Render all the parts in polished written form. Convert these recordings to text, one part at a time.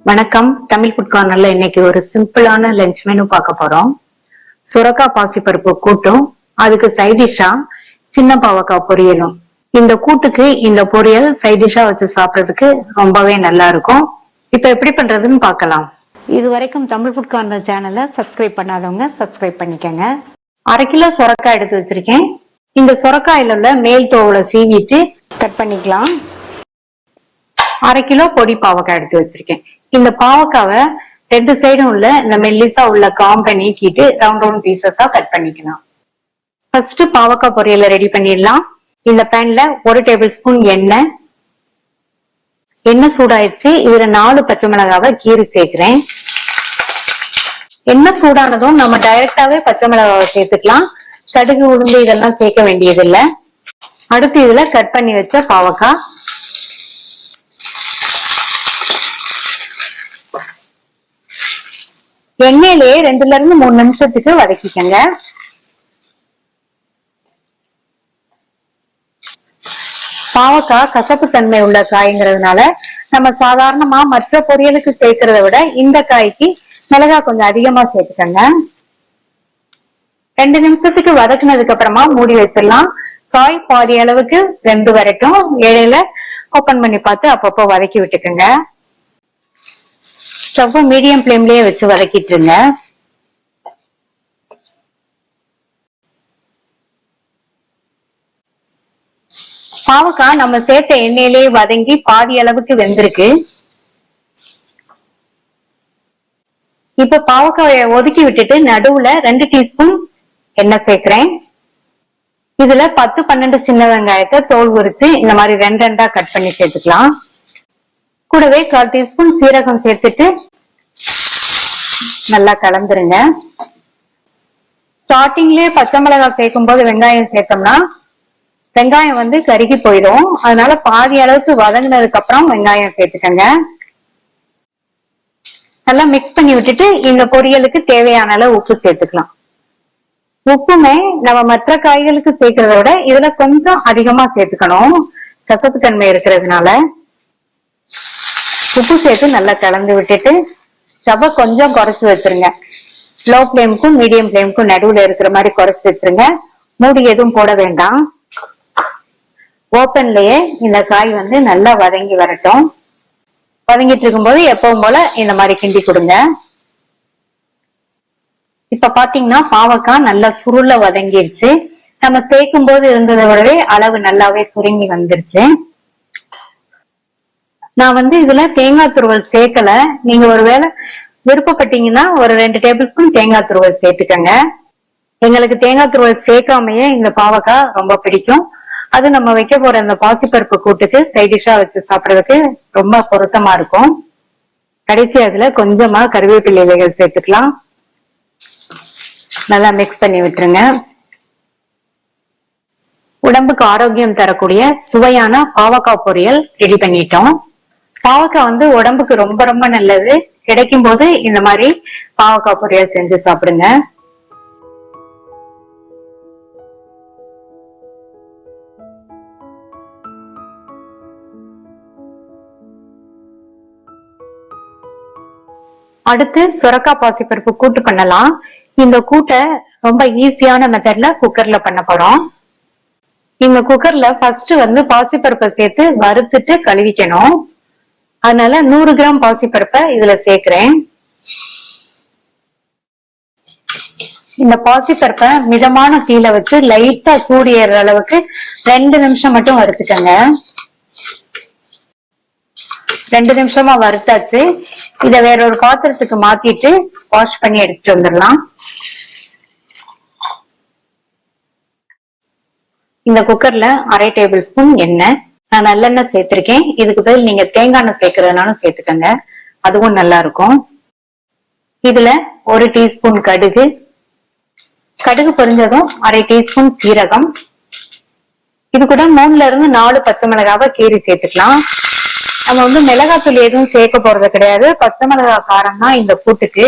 வணக்கம். தமிழ் ஃபுட் கார்னர்ல இன்னைக்கு ஒரு சிம்பிளான லஞ்ச் மெனு பார்க்க போறோம். சுரக்காய் பாசிப்பருப்பு கூட்டும் அதுக்கு சைட் டிஷ்ஷா சின்ன பாவக்காய் பொரியலும். இந்த கூட்டுக்கு இந்த பொரியல் சைட் டிஷ்ஷா வச்சு சாப்பிட்றதுக்கு ரொம்பவே நல்லா இருக்கும். இப்ப எப்படி பண்றதுன்னு பார்க்கலாம். இது வரைக்கும் தமிழ் ஃபுட் கார்னர் சேனலை சப்ஸ்கிரைப் பண்ணாதவங்க சப்ஸ்கிரைப் பண்ணிக்கங்க. 1/2 கிலோ சுரக்காய் எடுத்து வச்சிருக்கேன். இந்த சுரக்காயில உள்ள மேல் தோலை சீவிட்டு கட் பண்ணிக்கலாம். 1/2 கிலோ பொடி பாவக்காய் எடுத்து வச்சிருக்கேன். இந்த பாவக்காவை 2 சைடும் உள்ள இந்த மெல்லிசா உள்ள காம்பை நீக்கிட்டு ரவுண்ட் பீசஸா கட் பண்ணிக்கலாம். ஃபர்ஸ்ட் பாவக்காய் பொரியலை ரெடி பண்ணிடலாம். இந்த பேன்ல 1 டேபிள் ஸ்பூன் எண்ணெய் சூடாயிடுச்சு. இதுல 4 பச்சை மிளகாவை கீறி சேர்க்கிறேன். எண்ணெய் சூடானதும் நம்ம டைரக்டாவே பச்சை மிளகாவை சேர்த்துக்கலாம். கடுகு உளுந்து இதெல்லாம் சேர்க்க வேண்டியது இல்லை. அடுத்து இதுல கட் பண்ணி வச்ச பாவக்காய், எண்ணெயிலேயே 2ல இருந்து 3 நிமிஷத்துக்கு வதக்கிக்கங்க. பாவக்காய் கசப்பு தன்மை உள்ள காய்ங்கிறதுனால நம்ம சாதாரணமா மற்ற பொரியலுக்கு சேர்க்கிறத விட இந்த காய்க்கு மிளகாய் கொஞ்சம் அதிகமா சேர்த்துக்கங்க. 2 நிமிஷத்துக்கு வதக்குனதுக்கு அப்புறமா மூடி வச்சிடலாம். காய் பாதி அளவுக்கு வெந்து வரட்டும். இடையில ஓபன் பண்ணி பார்த்து அப்பப்போ வதக்கி விட்டுக்கோங்க. ஸ்டவ் மீடியம் ஃப்ளேம்லயே வச்சு வதக்கிட்டு இருங்க. பாவக்காய் நம்ம சேர்த்த எண்ணெயிலேயே வதங்கி பாதி அளவுக்கு வெந்திருக்கு. இப்ப பாவக்காயை ஒதுக்கி விட்டுட்டு நடுவுல 2 டீஸ்பூன் எண்ணெய் சேர்க்கிறேன். இதுல 10-12 சின்ன வெங்காயத்தை தோல் உரிச்சு இந்த மாதிரி 2 கட் பண்ணி சேர்த்துக்கலாம். கூடவே 1/4 டீஸ்பூன் சீரகம் சேர்த்துட்டு நல்லா கலந்துருங்க. ஸ்டார்டிங்லயே பச்சை மிளகாய் சேர்க்கும் போது வெங்காயம் சேர்த்தோம்னா வெங்காயம் கருகி போயிடும். அதனால பாதி அளவுக்கு வதங்கினதுக்கு அப்புறம் வெங்காயம் சேர்த்துக்கங்க. நல்லா மிக்ஸ் பண்ணி விட்டுட்டு இந்த பொரியலுக்கு தேவையான அளவு உப்பு சேர்த்துக்கலாம். உப்புமே நம்ம மற்ற காய்களுக்கு சேர்க்கிறத விட இதுல கொஞ்சம் அதிகமா சேர்த்துக்கணும், கசப்பு தன்மை இருக்கிறதுனால. உப்பு சேர்த்து நல்லா கலந்து விட்டுட்டு ஸ்டவ் கொஞ்சம் குறைச்சு வச்சிருங்க. லோ ஃப்ளேமுக்கும் மீடியம் ஃப்ளேமுக்கும் நடுவுல இருக்கிற மாதிரி குறைச்சு வச்சிருங்க. மூடி எதுவும் போட வேண்டாம். ஓப்பன்லயே இந்த காய் நல்லா வதங்கி வரட்டும். வதங்கிட்டு இருக்கும்போது எப்பவும் போல இந்த மாதிரி கிண்டி கொடுங்க. இப்ப பாத்தீங்கன்னா பாவக்காய் நல்லா சுருள வதங்கிருச்சு. நம்ம சேர்க்கும் போது இருந்ததை விடவே அளவு நல்லாவே சுருங்கி வந்துருச்சு. நான் இதுல தேங்காய் துருவல் சேர்க்கல. நீங்க ஒருவேளை விருப்பப்பட்டீங்கன்னா ஒரு 2 டேபிள் ஸ்பூன் தேங்காய் துருவல் சேர்த்துக்கங்க. எங்களுக்கு தேங்காய் துருவல் சேர்க்காமையே இந்த பாவக்காய் ரொம்ப பிடிக்கும். அது நம்ம வைக்க போற இந்த பாசிப்பருப்பு கூட்டுக்கு சைட் டிஷ்ஷா வச்சு சாப்பிடறதுக்கு ரொம்ப பொருத்தமா இருக்கும். கடைசி அதுல கொஞ்சமா கருவேப்பிலை இலைகள் சேர்த்துக்கலாம். நல்லா மிக்ஸ் பண்ணி விட்டுருங்க. உடம்புக்கு ஆரோக்கியம் தரக்கூடிய சுவையான பாவக்காய் பொரியல் ரெடி பண்ணிட்டோம். பாவக்காய் உடம்புக்கு ரொம்ப ரொம்ப நல்லது. கிடைக்கும் போது இந்த மாதிரி பாவக்காய் பொரியல் செஞ்சு சாப்பிடுங்க. அடுத்து சுரக்காய் பாசிப்பருப்பு கூட்டு பண்ணலாம். இந்த கூட்டை ரொம்ப ஈஸியான மெத்தட்ல குக்கர்ல பண்ண போறோம். இந்த குக்கர்ல ஃபர்ஸ்ட் பாசிப்பருப்பை சேர்த்து வறுத்துட்டு கழுவிக்கணும். அதனால 100 கிராம் பாசிப்பருப்பை இதுல சேர்க்கிறேன். இந்த பாசிப்பருப்பை மிதமான தீயில வச்சு லைட்டா சூடு ஏறுற அளவுக்கு 2 நிமிஷம் மட்டும் வறுத்துக்கங்க. 2 நிமிஷமா வறுத்தாச்சு. இத வேற ஒரு பாத்திரத்துக்கு மாத்திட்டு வாஷ் பண்ணி எடுத்துட்டு வந்துடலாம். இந்த குக்கர்ல 1/2 டேபிள் ஸ்பூன் எண்ணெய், நான் நல்லெண்ணெய் சேர்த்திருக்கேன். இதுக்கு பதில் நீங்க தேங்காய் எண்ணெய் சேர்க்கறதுனாலும் சேர்த்துக்கங்க, அதுவும் நல்லா இருக்கும். இதுல 1 டீஸ்பூன் கடுகு, கடுகு பொரிஞ்சதும் 1/2 டீஸ்பூன் சீரகம், இது கூட 3ல இருந்து 4 பச்சை மிளகாவை கீறி சேர்த்துக்கலாம். நம்ம மிளகாத்தூள் எதுவும் சேர்க்க போறது கிடையாது. பச்சை மிளகாய் காரம் தான் இந்த கூட்டுக்கு.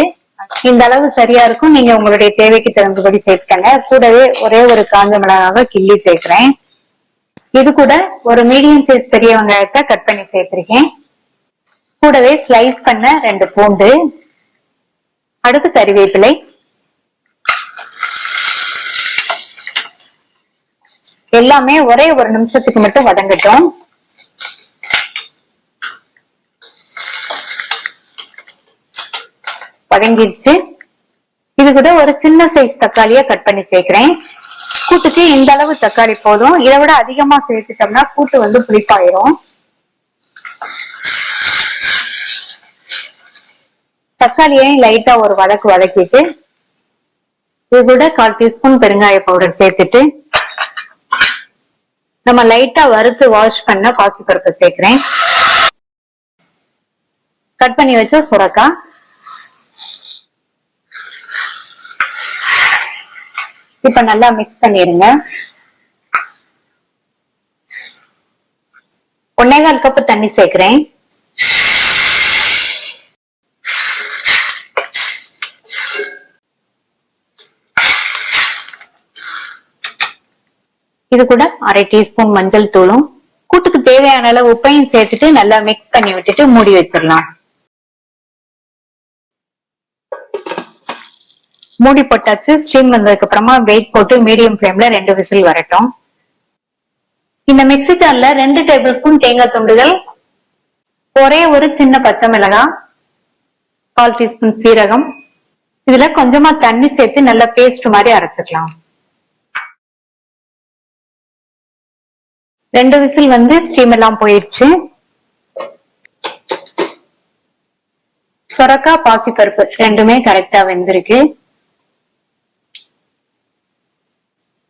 இந்த அளவு சரியா இருக்கும். நீங்க உங்களுடைய தேவைக்கு தகுந்தபடி சேர்த்துக்கங்க. கூடவே ஒரே ஒரு காஞ்ச மிளகாவை கிள்ளி சேர்க்கிறேன். இது கூட ஒரு மீடியம் சைஸ் பெரிய வெங்காயத்தை கட் பண்ணி சேர்த்திருக்கேன். கூடவே ஸ்லைஸ் பண்ண 2 பூண்டு, அடுத்து கறிவேப்பிலை, எல்லாமே ஒரே ஒரு நிமிஷத்துக்கு மட்டும் வதங்கட்டும். வதங்கிடுச்சு. இது கூட ஒரு சின்ன சைஸ் தக்காளியா கட் பண்ணி சேர்க்கிறேன். கூட்டுக்கு இந்த அளவு தக்காளி போதும். இதை விட அதிகமா சேர்த்துட்டோம்னா கூட்டு வந்து புளிப்பாயிரும். தக்காளியையும் லைட்டா ஒரு வதக்கிட்டு இது கூட 1/4 டீஸ்பூன் பெருங்காய பவுடர் சேர்த்துட்டு நம்ம லைட்டா வறுத்து வாஷ் பண்ண பாசிப்பருப்பு சேர்க்கிறேன். கட் பண்ணி வச்ச சுரக்காய், இப்ப நல்லா மிக்ஸ் பண்ணிருங்க. 1/4 கப் தண்ணி சேர்க்கிறேன். இது கூட 1/2 டீஸ்பூன் மஞ்சள் தூளும் கூட்டுக்கு தேவையான அளவு உப்பையும் சேர்த்துட்டு நல்லா மிக்ஸ் பண்ணி விட்டுட்டு மூடி வச்சிடலாம். மூடி போட்டாச்சு. ஸ்டீம் வந்ததுக்கு அப்புறமா வெயிட் போட்டு மீடியம் ஃப்ளேம்ல 2 விசில் வரட்டும். இந்த மிக்ஸி ஜார்ல 2 டேபிள் ஸ்பூன் தேங்காய் துண்டுகள், ஒரே ஒரு சின்ன பச்சை மிளகாய், 1/4 டீஸ்பூன் சீரகம், இதுல கொஞ்சமா தண்ணி சேர்த்து நல்லா பேஸ்ட் மாதிரி அரைச்சுக்கலாம். 2 விசில் வந்து ஸ்டீம் எல்லாம் போயிடுச்சு. சொரக்காய், பாசிப்பருப்பு ரெண்டுமே கரெக்டா வெந்திருக்கு.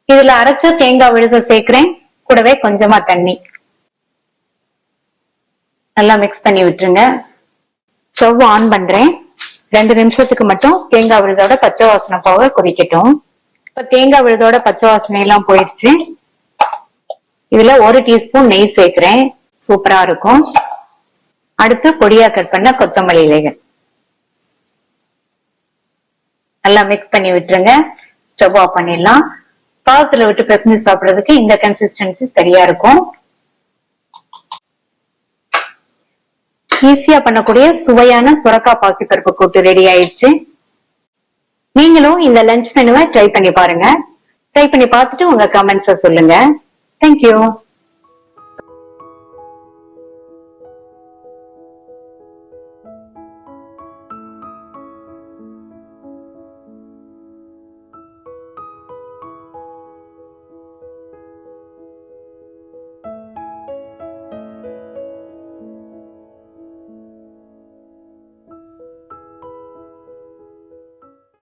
இதுல அரைச்ச தேங்காய் விழுத சேர்க்கிறேன். கூடவே கொஞ்சமா தண்ணி நல்லா மிக்ஸ் பண்ணி விட்டுருங்க. ஸ்டவ் ஆன் பண்றேன். 2 நிமிஷத்துக்கு மட்டும் தேங்காய் விழுதோட பச்சை வாசனை போக கொதிக்கட்டும். இப்ப தேங்காய் விழுதோட பச்சை வாசனை எல்லாம் போயிடுச்சு. இதுல 1 டீஸ்பூன் நெய் சேர்க்கிறேன். சூப்பரா இருக்கும். அடுத்து பொடியா கட் பண்ண கொத்தமல்லி இலைகள் நல்லா மிக்ஸ் பண்ணி விட்டுருங்க. ஸ்டவ் ஆஃப் பண்ணிடலாம். பாசத்துல விட்டு பிசைஞ்சு சாப்பிடுறதுக்கு இந்த கன்சிஸ்டன்சி சரியா இருக்கும். ஈஸியா பண்ணக்கூடிய சுவையான சுரக்காய் பாசிப்பருப்பு கூட்டு ரெடி ஆயிடுச்சு. நீங்களும் இந்த லஞ்ச் மெனுவை ட்ரை பண்ணி பாருங்க. ட்ரை பண்ணி பார்த்துட்டு உங்க கமெண்ட்ஸை சொல்லுங்க. தேங்க்யூ.